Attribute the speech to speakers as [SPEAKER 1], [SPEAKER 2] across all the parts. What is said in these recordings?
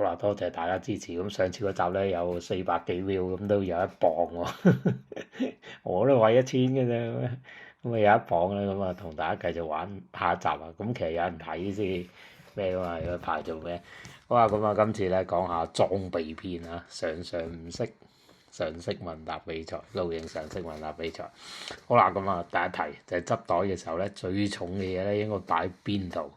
[SPEAKER 1] 好啦，多謝大家支持。咁上次嗰集咧有400幾 view，咁都有一磅喎。我都為1000嘅啫，咁啊有一磅咧，咁啊同大家繼續玩下一集啊。咁其實有人睇先咩㗎嘛？有排做咩？好啊，咁啊今次咧講下裝備篇啊，常識問答比賽，露營常識問答比賽。好啦，咁啊第一題就係執袋嘅時候咧，最重嘅嘢咧應該擺邊度？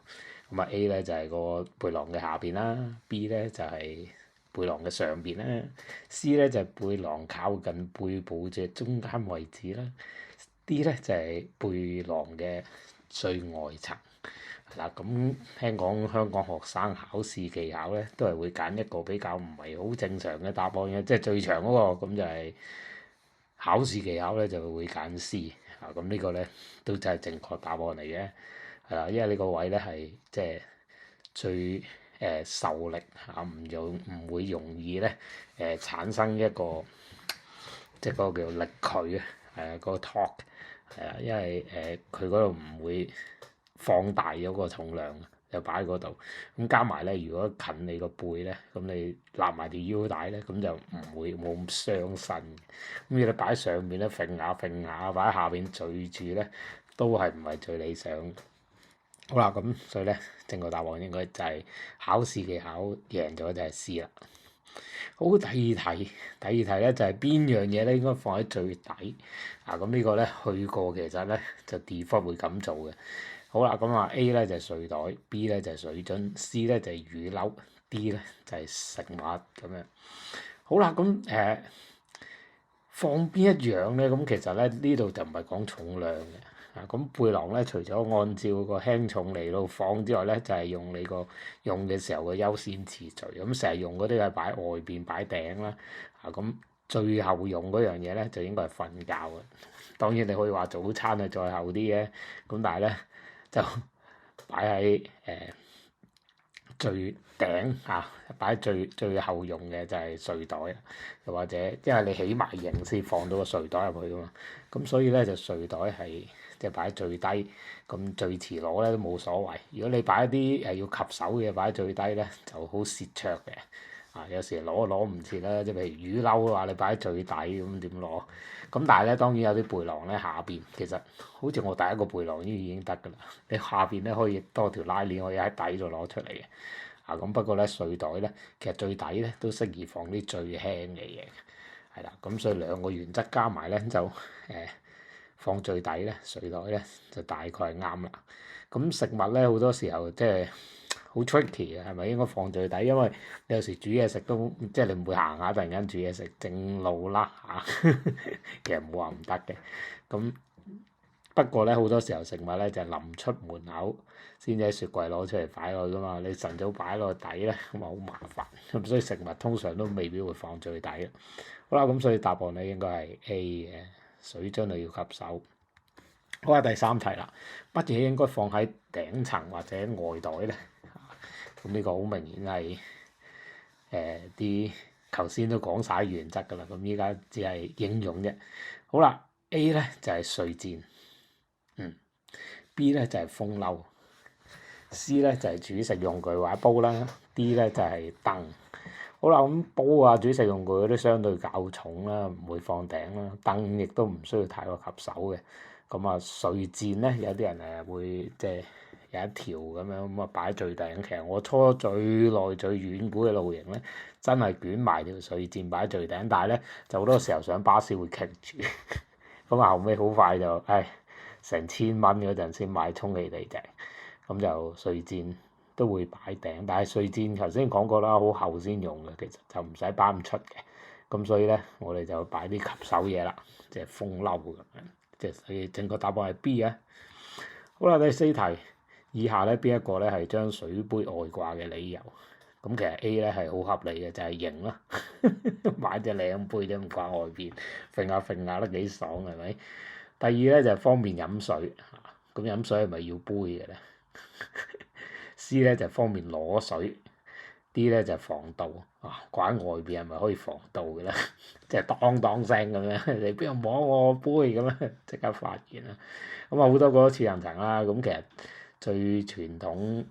[SPEAKER 1] 咁啊 A 咧就係個背囊嘅下邊啦，B 咧就係背囊嘅上邊啦，C 咧就係背囊靠近背部嘅中間位置啦，D 咧就係背囊嘅最外層。嗱，咁聽講香港學生考試技巧咧，都係會揀一個比較唔係好正常嘅答案嘅，即係最長嗰個，咁就係考試技巧咧就會揀 C。咁呢個咧都真係正確答案嚟嘅。係啦，因為呢個位咧係即係最受力嚇，唔會容易咧產生一個即係嗰個叫力矩啊，嗰個 torque 係啊，因為佢嗰度唔會放大咗個重量，就擺喺嗰度。咁加埋咧，如果近你個背咧，咁你攬埋條腰帶咧，咁就唔會冇咁傷身。咁如果你擺喺上面咧，揈下揈下，擺喺下邊墜住咧，都係唔係最理想。好啦，咁所以咧，正確答案應該就係考試技巧贏咗就係 C 啦。好，第二題咧就係邊樣嘢咧應該放喺最底啊？咁呢個咧去過其實咧就 default 會咁做嘅。好啦，咁啊 A 咧就係睡袋，B 咧就係水樽，C 咧就係雨褸，D 咧就係食物咁樣。好啦，咁放邊一樣咧？咁其實咧呢度就唔係講重量嘅。咁背囊咧，除咗按照個輕重嚟到放之外咧，就係用你個用嘅時候嘅優先次序。咁成日用嗰啲係擺外邊擺頂啦。咁最後用嗰樣嘢咧，就應該係瞓覺嘅。當然你可以話早餐係再後啲嘅，咁但係咧就擺喺最頂嚇，擺最後用嘅就係睡袋，又或者因為你起埋型先放到個睡袋入去噶嘛，咁所以咧就睡袋係即係擺最低，咁最遲攞咧都冇所謂。如果你擺一啲要及手嘅擺最低咧，就好蝕卓嘅。有時攞唔切啦，即係譬如雨褸嘅話，你擺喺最底咁點攞？咁但係咧，當然有啲背囊咧下邊，其實好似我第一個背囊已經得㗎啦。你下邊咧可以多條拉鏈，可以喺底度攞出嚟嘅。咁不過咧睡袋咧，其實最底咧都適宜放啲最輕嘅嘢，係啦。咁所以兩個原則加埋咧就放最底咧，睡袋咧就大概係啱啦。咁食物咧好多時候即係好 tricky 嘅，係咪應該放最底？因為你有時煮嘢食都即係你唔會行下突然間煮嘢食正路啦嚇，其實冇話唔得嘅。咁不過咧好多時候食物咧就係臨出門口先至喺雪櫃攞出嚟擺落去噶嘛，你晨早擺落底咧咁啊好麻煩。咁所以食物通常都未必會放最底嘅。好啦，咁所以答案咧應該係 A 嘅，水樽你要吸手。好啊，第三題啦，乜嘢應該放喺頂層或者外袋咧？咁呢個好明顯係啲頭先都講晒原則㗎啦，咁依家只係應用啫。好啦 ，A 咧就係睡墊，B 咧就係風褸，C 咧就係煮食用具或者煲啦，D 咧就係凳。好啦，咁煲啊煮食用具嗰啲相對較重啦，唔會放頂啦，凳亦都唔需要太過及手嘅。咁啊睡墊咧，有啲人會即係有一條咁啊擺最頂。其實我初最耐最遠古嘅露營咧，真係捲埋條睡墊擺最頂，但係咧就好多時候上巴士會棘住，咁後尾好快就成1000蚊嗰陣先買充氣地席，咁就睡墊都會擺頂，但係睡墊頭先講過啦，好厚先用嘅，其實就唔使擺咁出嘅。咁所以咧，我哋就擺啲及手嘢啦，即係風褸咁樣。即係所以正確答案係 B 啊。好啦，第四題，以下咧邊一個咧係將水杯外掛嘅理由？咁其實 A 咧係好合理嘅，就係型啦，買隻靚杯啫，唔掛外邊，揈下揈下都幾爽係咪？第二咧就係方便飲水，咁飲水係咪要杯嘅咧？C 咧就方便攞水。D 咧就防盜掛喺外邊係咪可以防盜嘅咧？即係當當聲咁樣，你邊度摸我杯咁樣，即刻發現啦。咁好多個都似層層啦。咁其實最傳統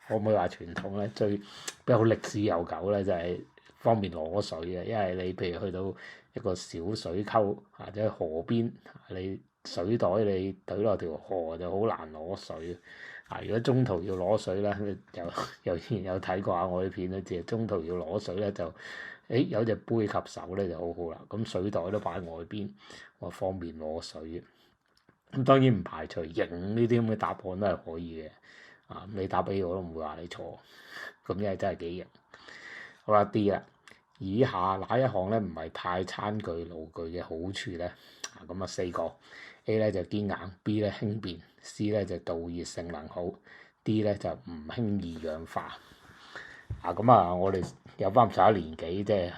[SPEAKER 1] 可唔可以話傳統咧？最比較歷史悠久咧，就係方便攞水嘅，因為你譬如去到一個小水溝或者河邊，你水袋你懟落條河就好難攞水。如果中途要攞水咧，又之前有睇過下我啲片都知，中途要攞水咧就，有隻杯及手咧就好好啦。咁水袋都擺喺外邊，我方便攞水。咁當然唔排除型呢啲咁嘅答案都係可以嘅。你答 A 我都唔會話你錯。咁因為真係幾型。好啦 D 啦，以下哪一項咧唔係鈦餐具爐具嘅好處咧？咁4個 A 咧就堅硬，B 咧輕便，C 咧就導熱性能好，D 咧就唔輕易氧化。我哋有翻咁上下年紀，即係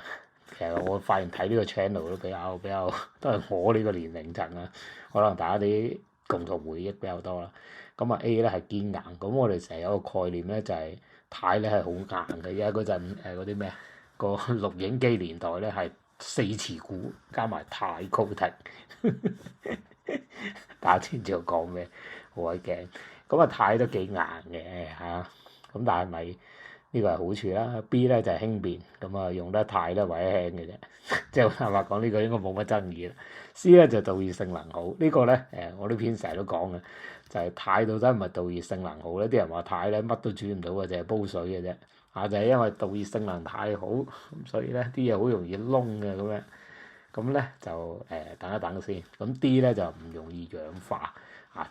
[SPEAKER 1] 其實我發現睇呢個 channel 都比較都係我呢個年齡層啦，可能大家啲共同回憶比較多啦。A 咧係堅硬，咁我哋成日有個概念咧就係鈦咧係好硬嘅，因為嗰陣嗰啲咩個錄影機年代咧係4磁鼓加埋鈦 coating，大家知唔知我講咩？好鬼驚！鈦都幾硬嘅嚇，咁但係咪呢個係好處啦？B 咧就係輕便，用得鈦咧為輕嘅啫，即係坦白講呢個應該冇乜爭議啦。C 咧就導熱性能好，呢個咧我啲片成日都講嘅，就係鈦到底係咪導熱性能好咧？啲人話鈦咧乜都煮唔到嘅，淨係煲水嘅啫。就係因為導熱性能太好，咁所以咧啲嘢好容易燶嘅咁樣。咁咧就等一等先。咁 D 咧就唔容易氧化。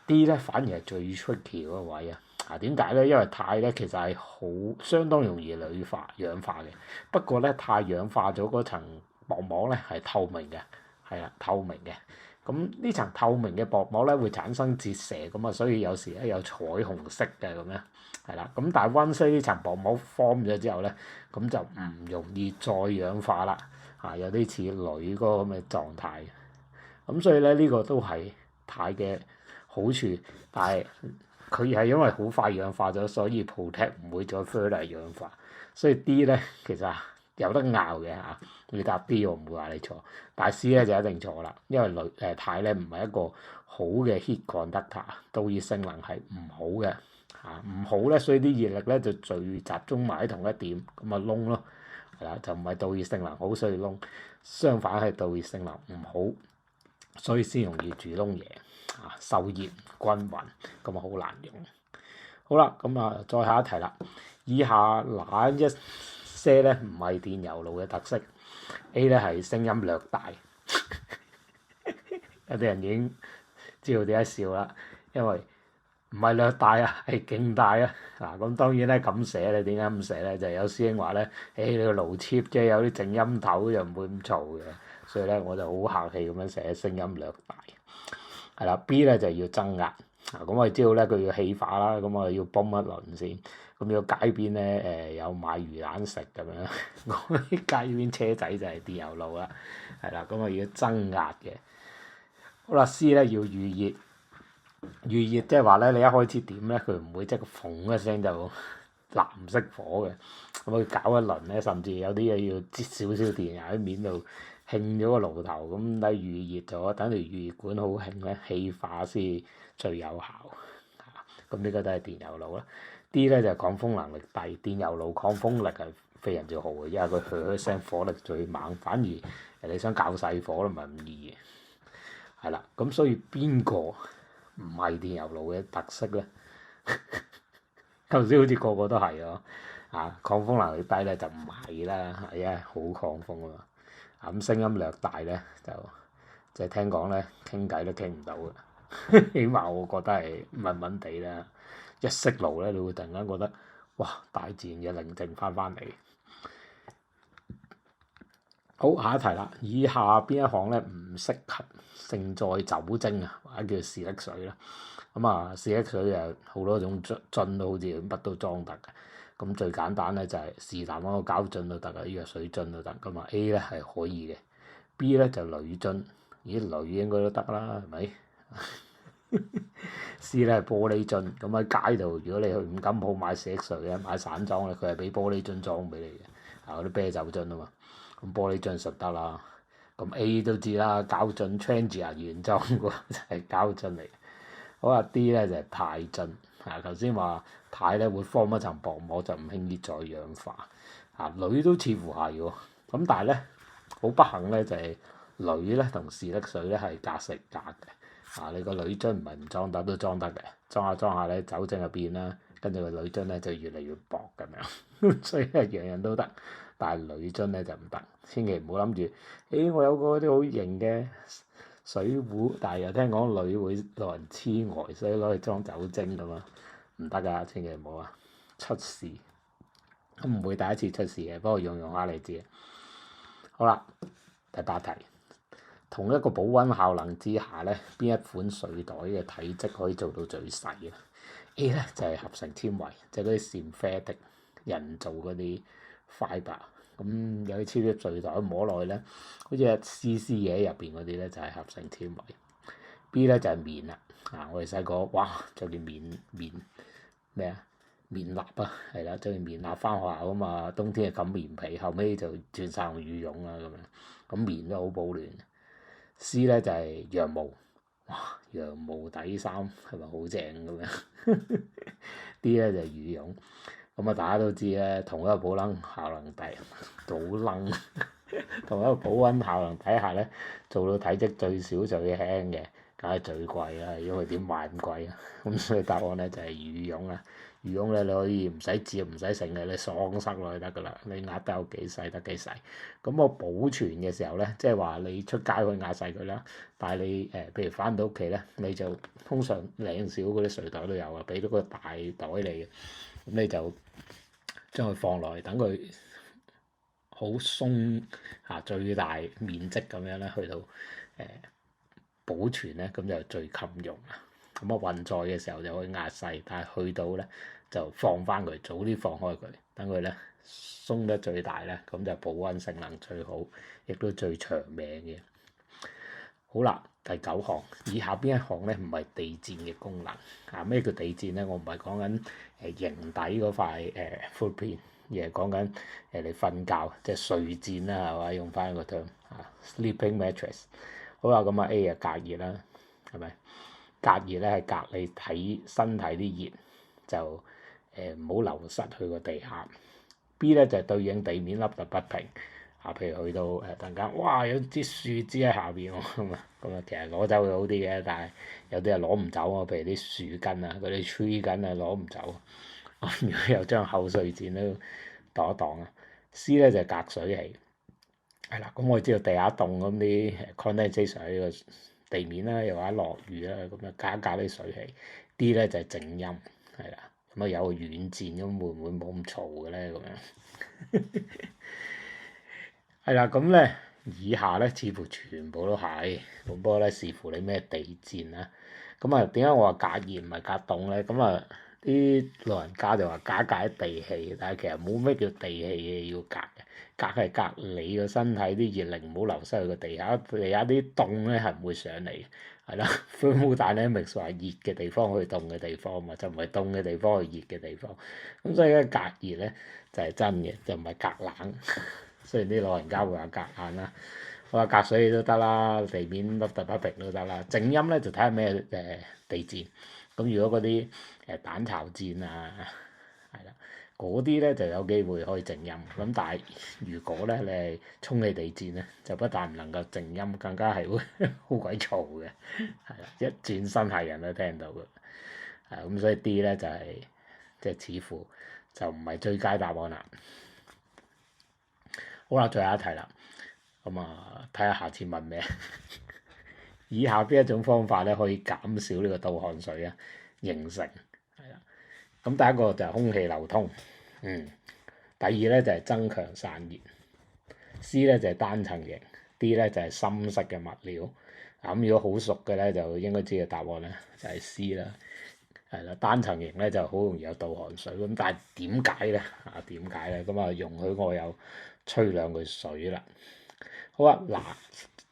[SPEAKER 1] D 咧反而係最 tricky 嗰個位啊。點解咧？因為鈦咧其實係相當容易氧化嘅。不過咧鈦氧化咗嗰層薄膜咧係透明嘅，係啦，透明嘅。咁呢層透明嘅薄膜咧會產生折射，咁所以有時咧有彩虹色嘅咁樣，係啦。咁但係 once 呢層薄膜 form 咗之後咧，咁就唔容易再氧化啦。有啲似鋁嗰個咁嘅狀態。咁所以咧呢個都係鈦嘅好處，但係佢係因為好快氧化咗，所以 protect 唔會再 further 氧化。所以 D 咧其實有得拗嘅嚇，你答 D 我唔會話你錯，但係 C 咧就一定錯啦，因為鈦咧唔係一個好嘅 heat conductor，導熱性能係唔好嘅唔好咧，所以啲熱力咧就聚集中埋喺同一點，咁咪燶咯，係啦，就唔係導熱性能好所以燶，相反係導熱性能唔好，所以先容易煮燶嘢受熱均勻，咁好難用。好啦，再下一題啦，以下哪一些咧唔係電油爐嘅特色 ？A 咧係聲音略大，有啲人已經知道點解笑啦，因為唔係略大啊，係勁大啊！咁當然咧咁寫咧，點解咁寫咧？就有師兄話咧，你個爐 cheap 啫，有啲靜音頭又唔會咁嘈嘅，所以咧我就好客氣咁樣寫聲音略大。係啦 ，B 咧就要增壓。咁我哋知道咧佢要氣化啦，咁我哋要泵一輪先。咁要街邊咧有買魚蛋食咁樣，嗰啲街邊車仔就係電油爐啦，係啦，咁要增壓嘅。好啦 ，C 咧要預熱。預熱即係話咧，你一開始點咧，佢唔會即係嘭一聲就藍色火嘅，咁佢搞一輪咧，甚至有啲嘢要擠少少電喺面度興咗個爐頭，咁你預熱咗，等條預熱管好興咧，氣化先最有效。咁呢個都係電油爐啦。D 咧就係抗風能力低，電油爐抗風力係非常之好嘅，因為佢噓聲火力最猛，反而你想搞細火都唔係咁易嘅。係啦，咁所以邊個唔係電油爐嘅特色咧？頭先好似個個都係咯，抗風能力低咧就唔係啦，係啊，好抗風啊嘛。咁聲音略大咧就聽講咧傾偈都傾唔到嘅，起碼我覺得係悶悶地啦。一熄爐咧，你會突然間覺得哇，大自然嘅寧靜翻嚟。好，下一題啦，以下邊一項咧唔適合盛載酒精啊，或者叫士力水啦。士力水又好多種樽都好似乜都裝得嘅。咁最簡單咧就係是但嗰個膠樽都得啊，呢個水樽都得。A 咧係可以嘅 ，B 咧就鋁樽，鋁應該都得啦，係咪？C 咧係玻璃樽，咁喺街度，如果你去五金鋪買士力水咧，買散裝咧，佢係俾玻璃樽裝俾你嘅，嗰啲啤酒樽啊嘛。咁玻璃樽實得啦。咁 A 都知啦，膠樽 Trangia 原裝嗰個就係膠樽嚟。好啊 ，D 咧就係鈦樽。頭先話態咧會 form 一層薄膜，就唔輕易再氧化。鋁都似乎係喎，咁但係咧好不幸咧就係鋁咧同士力水咧係隔成隔嘅。你個鋁樽唔係唔裝得都裝得嘅，裝下咧酒精就變啦，跟住個鋁樽咧就越嚟越薄咁樣，所以係樣樣都得，但係鋁樽咧就唔得。千祈唔好諗住，我有個啲好型嘅水壺，但係又聽講鋁會令人痴呆，所以攞去裝酒精㗎嘛，唔得㗎，千祈唔好啊，出事。唔會第一次出事嘅，不過用下你知。好啦，第8題，同一個保溫效能之下咧，邊一款水袋嘅體積可以做到最細啊？A 咧就係合成纖維，即係嗰啲 synthetic 人造嗰啲 fibre。咁有啲超級水袋摸落去咧，好似絲絲嘢入邊嗰啲咧就係合成纖維。B 咧就係棉啦。我哋細個哇着件棉咩啊？棉衲啊，係啦，着件棉衲翻學校啊嘛，冬天係冚棉被，後尾就轉晒用羽絨啦咁樣。咁棉都好保暖。C 咧就係羊毛，哇，羊毛底衫係咪好正咁樣？D 咧就係羽絨。咁大家都知咧，同一個保溫效能同一個保溫效能底下咧，做到體積最少最輕嘅，梗係最貴啦，因為點買咁貴啊？咁所以答案咧就係羽絨啦。羽絨咧你可以唔使摺唔使成嘅，你爽塞落去得噶啦，你壓得有幾細得幾細。咁我保存嘅時候咧，即係話你出街可以壓細佢啦，但係你譬如翻到屋企咧，你就通常靚少嗰啲水袋都有啊，俾到個大袋你嘅，咁你就將佢放落去，等佢好鬆最大面積咁樣咧，去到保存咧，咁就最襟用啦。咁運載嘅時候就可以壓細，但係去到咧就放翻佢，早啲放開佢，等佢咧鬆得最大咧，咁就保溫性能最好，亦都最長命嘅。好啦，第9項，以下邊一項咧唔係地墊嘅功能？咩叫地墊咧？我唔係講緊營底嗰塊footprint，而係講緊你瞓覺即係睡墊啦，係嘛？用翻個 term sleeping mattress。好啦，咁A 啊隔熱啦，係咪？隔熱咧係隔你體身體啲熱，就唔好流失去個地下。B 咧就係對應地面凹凸不平。譬如去到突然間，哇有啲樹枝喺下邊喎，咁啊其實攞走會好啲嘅，但係有啲係攞唔走啊，譬如啲樹根啊，嗰啲 tree 根啊攞唔走。如果有張厚睡墊都擋一擋啊。C 咧就係隔水器，係啦，咁我知道地下凍咁啲 condensation 喺個地面啦，又或者落雨啦，咁啊加啲水氣。D 咧就係靜音，係啦，咁有個軟墊咁會唔會冇咁嘈嘅咧？咁樣係啦，咁咧以下咧似乎全部都係，咁不過咧視乎你咩地墊啦。咁啊點解我話隔熱唔係隔凍咧？咁啊啲老人家就話隔啲地氣，但係其實冇咩叫地氣嘅要隔嘅，隔係隔你個身體啲熱力唔好流失去個地下，地下啲凍咧係唔會上嚟，係啦。thermodynamics 話熱嘅地方去凍嘅地方嘛，就唔係凍嘅地方去熱嘅地方。咁所以咧隔熱咧就係真嘅，就唔係隔冷。雖然啲老人家會話隔冷啦，我話隔水都得啦，地面凹凸不平都得啦。靜音咧就睇下咩地墊。咁如果嗰啲蛋巢墊啊，係啦，嗰啲咧就有機會可以靜音。咁但係如果咧你係充氣地墊咧，就不但唔能夠靜音，更加係會好鬼嘈嘅，係啦，一轉身係人都聽到嘅。咁所以 D 咧就係即係似乎就唔係最佳答案啦。好啦，最後一題啦，咁睇下下次問咩？以下邊一種方法咧可以減少呢個倒汗水啊形成？係啦，咁第一個就係空氣流通，第二咧就係增強散熱，C 咧就係單層型，D 咧就係深色嘅物料。咁如果好熟嘅咧，就應該知嘅答案咧就係 C 啦，係啦，單層型咧就好容易有倒汗水。咁但係點解咧？點解咧？咁容許我有吹兩句水啦。好啊，嗱，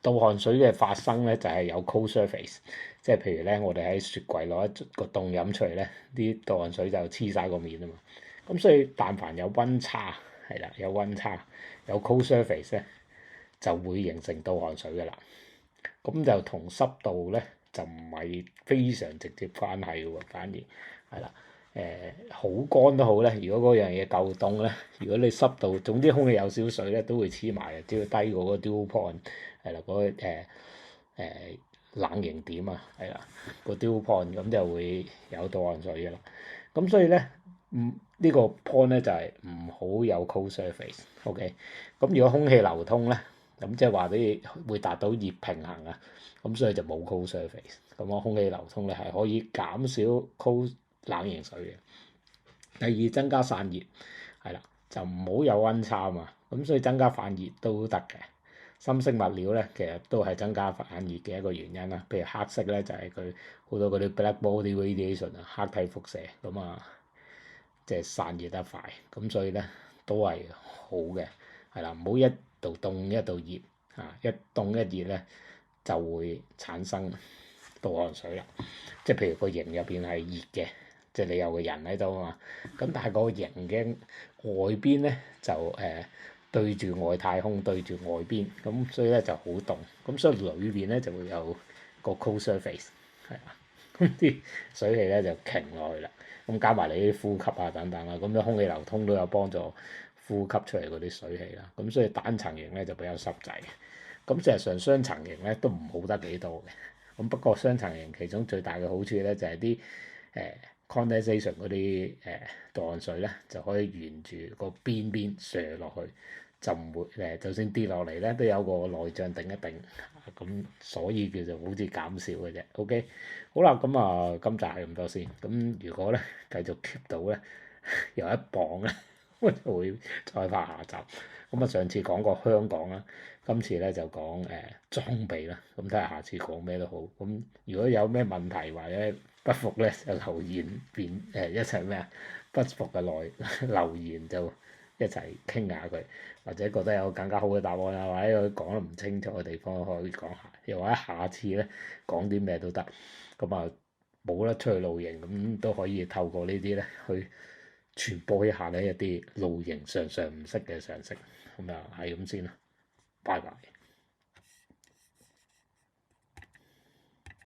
[SPEAKER 1] 倒汗水嘅發生咧就係有 cold surface，即係譬如咧我哋喺雪櫃攞一個凍飲出嚟咧，啲倒汗水就黐晒個面啊嘛。咁所以但凡有溫差，係啦，有溫差，有 cold surface 咧，就會形成倒汗水噶啦。咁就同濕度咧就唔係非常直接關係嘅喎，反而係啦。好乾都好咧，如果嗰樣嘢夠凍咧，如果你濕度，總之空氣有少水咧，都會黐埋嘅，只要低過嗰個 dew point 係啦，嗰個冷凝點啊，係啦，個 dew point 咁就會有倒汗水嘅啦。咁所以咧，呢個 point 咧就係唔好有 cold surface，OK。咁如果空氣流通咧，咁即係話你會達到熱平衡啊，咁所以就冇 cold surface。咁啊，空氣流通咧係可以減少 cold 冷凝水嘅。第二，增加散熱，係啦，就唔好有溫差啊嘛。咁所以增加散熱都得嘅。深色物料咧，其實都係增加散熱嘅一個原因啦。譬如黑色咧，就係佢好多嗰啲 black body radiation 啊，黑體輻射咁啊，即係散熱得快。咁所以咧都係好嘅，係啦，唔好一度凍一度熱啊，一凍一熱咧就會產生倒汗水啦。即係譬如個營入邊係熱嘅，即係你有個人喺度啊嘛。咁但係個營嘅外邊咧就對住外太空，對住外邊，咁所以咧就好凍。咁所以裏邊咧就會有個 cold surface 係啊。咁啲水氣咧就擎落去啦。咁加埋你啲呼吸啊等等啦，咁樣空氣流通都有幫助呼吸出嚟嗰啲水氣啦。咁所以單層型咧就比較濕滯。咁事實上雙層型咧都唔好得幾多嘅。咁不過雙層型其中最大嘅好處咧就係啲condensation 嗰啲倒汗水咧就可以沿住個邊邊射落去，就唔會就算跌落嚟咧都有個內脹頂一頂。咁所以叫做好似減少嘅啫。OK，好啦，咁啊今集係咁多先。咁如果咧繼續 keep 到咧有一磅咧，我就會再拍下集。咁啊上次講過香港啦，今次咧就講裝備啦。咁睇下下次講咩都好。咁如果有咩問題或者不服咧，就留言一齊咩啊？不服嘅留言就一齊傾下佢，或者覺得有更加好嘅答案啊，或者佢講得唔清楚嘅地方可以講下，又或者下次咧講啲咩都得。咁啊冇得出去露營，咁都可以透過呢啲咧去傳播一下呢一啲露營常常唔識嘅常識。咁啊係咁先啦，拜拜。